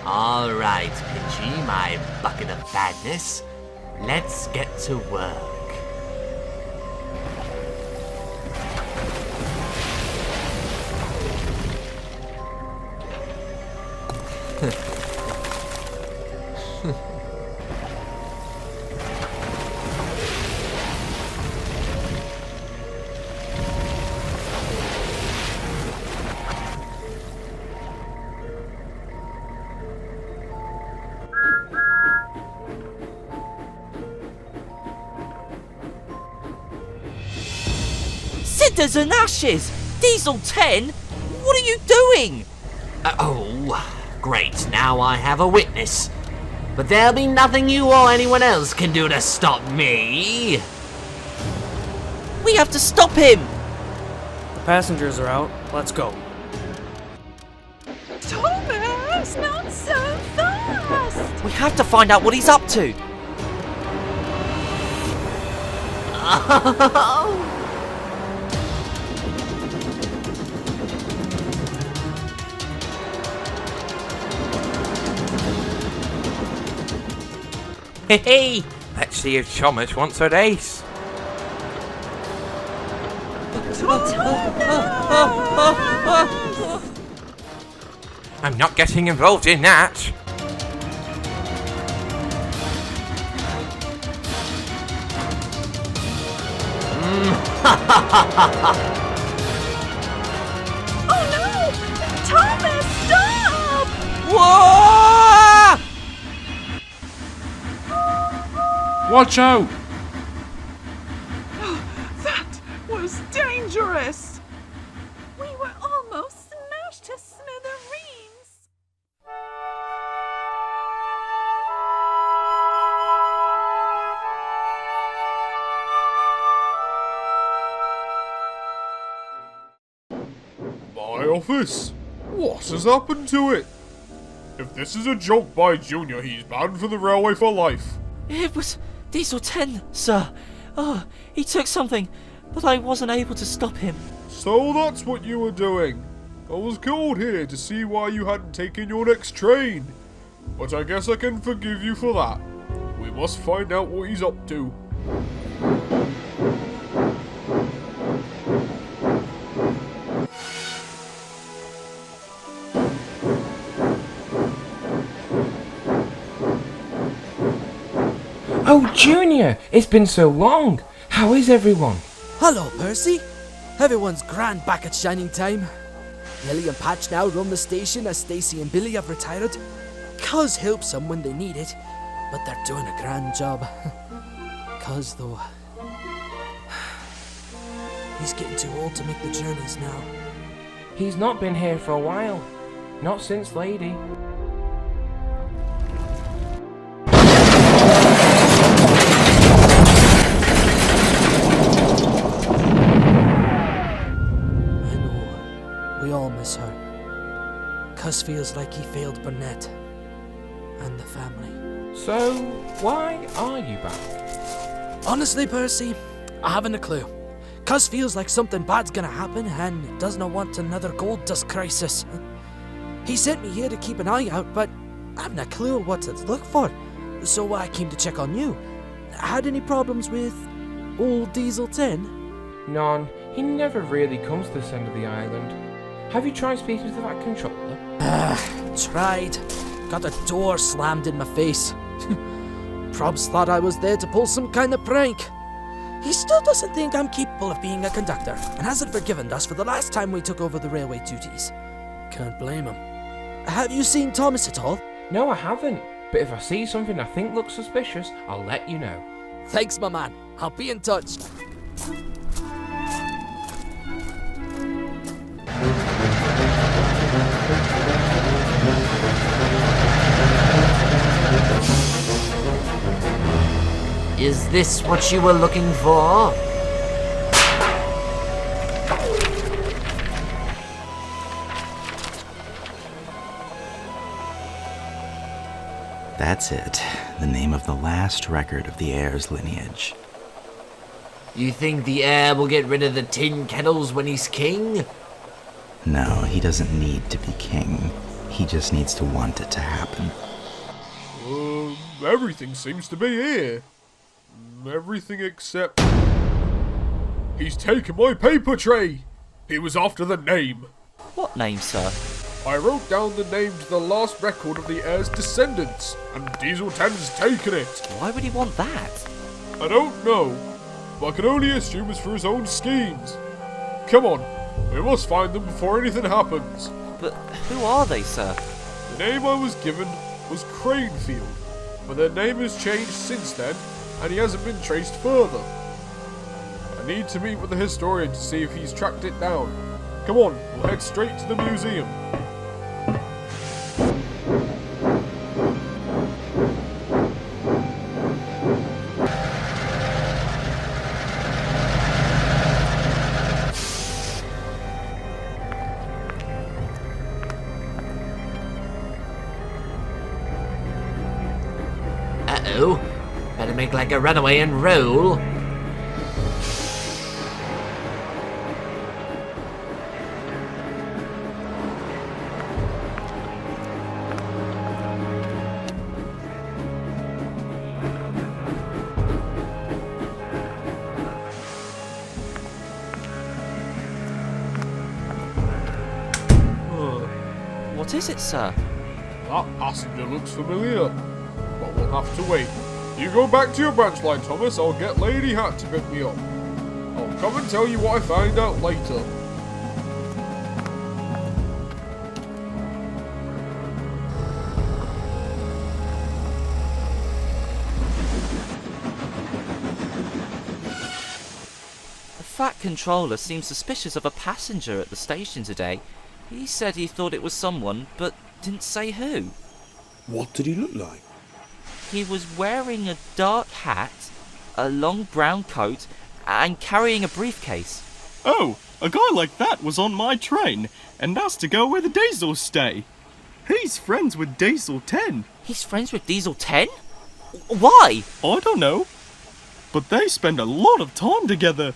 Alright, Pinchy, my bucket of badness. Let's get to work. Cinders and ashes! Diesel 10? What are you doing? Oh, great. Now I have a witness. But there'll be nothing you or anyone else can do to stop me. We have to stop him! The passengers are out. Let's go. Thomas, not so fast! We have to find out what he's up to. Hey! Let's see if Thomas wants a race. I'm not getting involved in that. Oh no! Thomas, stop! Whoa! Watch out! That was dangerous! We were almost smashed to smithereens! My office? What has happened to it? If this is a joke by Junior, he's banned from the railway for life. It was Diesel 10, sir. Oh, he took something, but I wasn't able to stop him. So that's what you were doing. I was called here to see why you hadn't taken your next train. But I guess I can forgive you for that. We must find out what he's up to. Oh, Junior, it's been so long. How is everyone? Hello, Percy. Everyone's grand back at Shining Time. Lily and Patch now run the station as Stacy and Billy have retired. Cuz helps them when they need it, but they're doing a grand job. Cuz, though, he's getting too old to make the journeys now. He's not been here for a while. Not since Lady. We all miss her. Cuz feels like he failed Burnett and the family. So, why are you back? Honestly, Percy, I haven't a clue. Cuz feels like something bad's gonna happen and does not want another gold dust crisis. He sent me here to keep an eye out, but I haven't a clue what to look for. So I came to check on you. Had any problems with old Diesel 10? None. He never really comes to this end of the island. Have you tried speaking to that controller? Tried. Got the door slammed in my face. Probs thought I was there to pull some kind of prank. He still doesn't think I'm capable of being a conductor, and hasn't forgiven us for the last time we took over the railway duties. Can't blame him. Have you seen Thomas at all? No, I haven't. But if I see something I think looks suspicious, I'll let you know. Thanks, my man. I'll be in touch. Is this what you were looking for? That's it. The name of the last record of the Heir's lineage. You think the Heir will get rid of the tin kettles when he's king? No, he doesn't need to be king. He just needs to want it to happen. Everything seems to be here. Everything except... He's taken my paper tray! He was after the name. What name, sir? I wrote down the name to the last record of the heir's descendants, and Diesel 10's taken it. Why would he want that? I don't know, but I can only assume it's for his own schemes. Come on, we must find them before anything happens. But who are they, sir? The name I was given was Cranefield, but their name has changed since then, and he hasn't been traced further. I need to meet with the historian to see if he's tracked it down. Come on, we'll head straight to the museum. Uh-oh. Better make like a runaway and roll. What is it, sir? That passenger looks familiar, but we'll have to wait. You go back to your branch line, Thomas. I'll get Lady Hat to pick me up. I'll come and tell you what I find out later. The Fat Controller seems suspicious of a passenger at the station today. He said he thought it was someone, but didn't say who. What did he look like? He was wearing a dark hat, a long brown coat, and carrying a briefcase. Oh, a guy like that was on my train and asked to go where the Diesels stay. He's friends with Diesel 10. He's friends with Diesel 10? Why? I don't know. But they spend a lot of time together.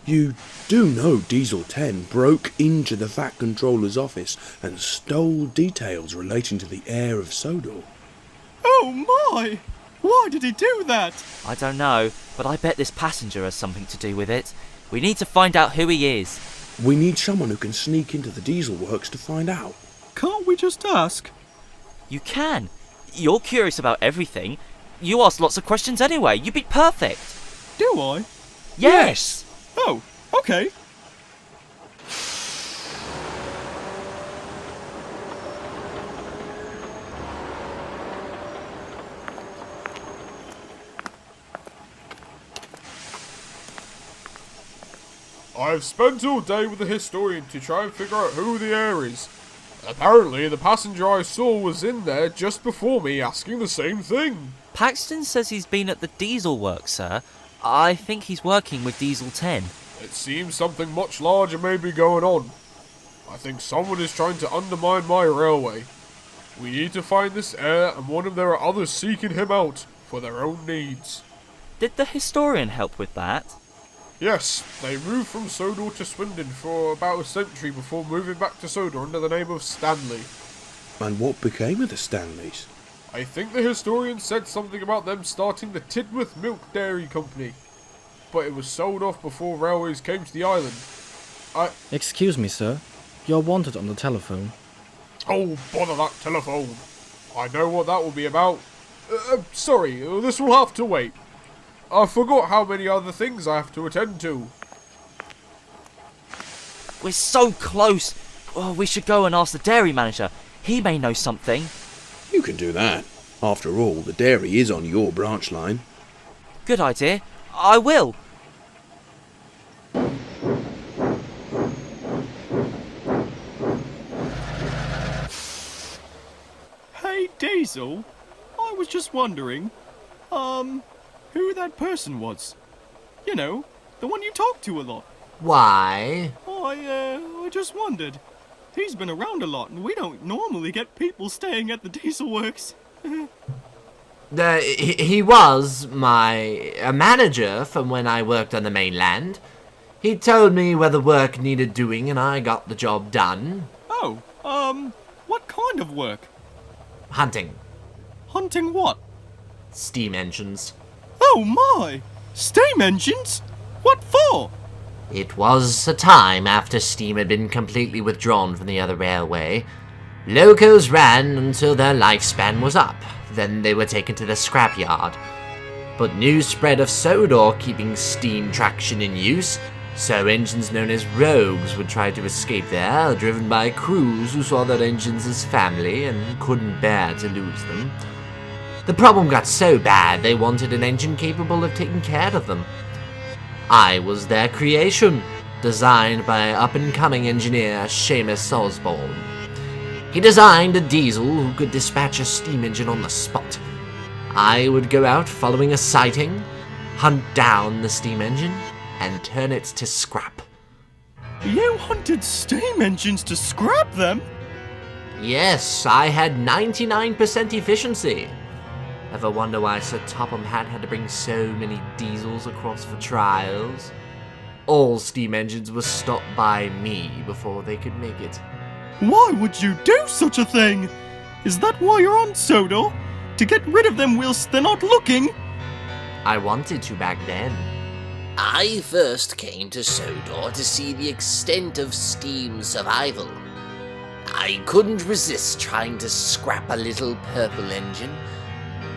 You do know Diesel 10 broke into the Fat Controller's office and stole details relating to the heir of Sodor. Oh my! Why did he do that? I don't know, but I bet this passenger has something to do with it. We need to find out who he is. We need someone who can sneak into the Dieselworks to find out. Can't we just ask? You can. You're curious about everything. You ask lots of questions anyway. You'd be perfect. Do I? Yes! Oh, okay. I've spent all day with the historian to try and figure out who the heir is. Apparently, the passenger I saw was in there just before me asking the same thing. Paxton says he's been at the Dieselworks, sir. I think he's working with Diesel 10. It seems something much larger may be going on. I think someone is trying to undermine my railway. We need to find this heir and warn him there are others seeking him out for their own needs. Did the historian help with that? Yes, they moved from Sodor to Swindon for about a century before moving back to Sodor under the name of Stanley. And what became of the Stanleys? I think the historian said something about them starting the Tidmouth Milk Dairy Company, but it was sold off before railways came to the island. Excuse me, sir. You're wanted on the telephone. Oh, bother that telephone. I know what that will be about. Sorry, this will have to wait. I forgot how many other things I have to attend to. We're so close. Oh, we should go and ask the dairy manager. He may know something. You can do that. After all, the dairy is on your branch line. Good idea. I will. Hey, Diesel. I was just wondering, who that person was. You know, the one you talk to a lot. Why? I just wondered. He's been around a lot, and we don't normally get people staying at the Dieselworks. He was a manager from when I worked on the mainland. He told me where the work needed doing, and I got the job done. Oh, what kind of work? Hunting. Hunting what? Steam engines. Oh my! Steam engines? What for? It was a time after steam had been completely withdrawn from the other railway. Locos ran until their lifespan was up. Then they were taken to the scrapyard. But news spread of Sodor keeping steam traction in use, so engines known as rogues would try to escape there, driven by crews who saw their engines as family and couldn't bear to lose them. The problem got so bad they wanted an engine capable of taking care of them. I was their creation, designed by up-and-coming engineer Seamus Osborne. He designed a diesel who could dispatch a steam engine on the spot. I would go out following a sighting, hunt down the steam engine, and turn it to scrap. You hunted steam engines to scrap them? Yes, I had 99% efficiency. Ever wonder why Sir Topham had to bring so many diesels across for trials? All steam engines were stopped by me before they could make it. Why would you do such a thing? Is that why you're on Sodor? To get rid of them whilst they're not looking? I wanted to back then. I first came to Sodor to see the extent of steam survival. I couldn't resist trying to scrap a little purple engine,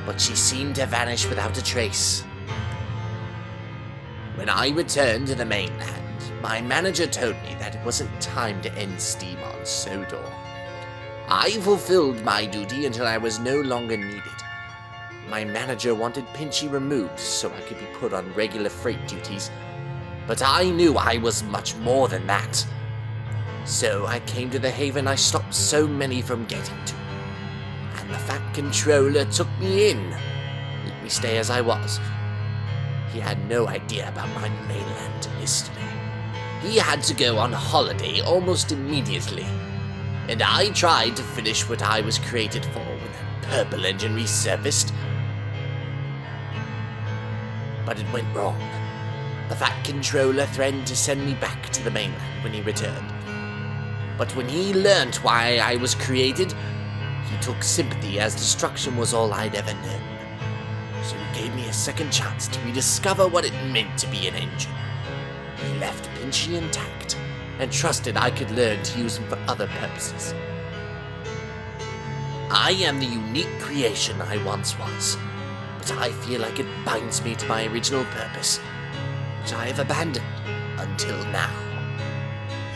but she seemed to vanish without a trace. When I returned to the mainland, my manager told me that it wasn't time to end steam on Sodor. I fulfilled my duty until I was no longer needed. My manager wanted Pinchy removed so I could be put on regular freight duties, but I knew I was much more than that. So I came to the haven I stopped so many from getting to, and the fat controller took me in, let me stay as I was. He had no idea about my mainland history. He had to go on holiday almost immediately, and I tried to finish what I was created for when that purple engine resurfaced. But it went wrong. The fat controller threatened to send me back to the mainland when he returned. But when he learnt why I was created, he took sympathy as destruction was all I'd ever known. So he gave me a second chance to rediscover what it meant to be an engine. He left Pinchy intact and trusted I could learn to use him for other purposes. I am the unique creation I once was, but I feel like it binds me to my original purpose, which I have abandoned until now.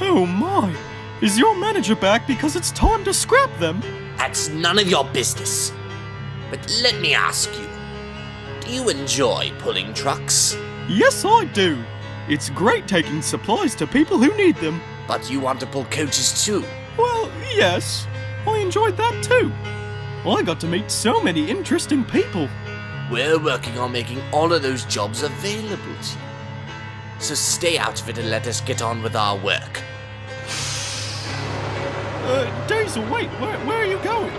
Oh my! Is your manager back because it's time to scrap them? That's none of your business. But let me ask you, do you enjoy pulling trucks? Yes, I do. It's great taking supplies to people who need them. But you want to pull coaches too? Well, yes. I enjoyed that too. I got to meet so many interesting people. We're working on making all of those jobs available to you. So stay out of it and let us get on with our work. Diesel, wait, where are you going?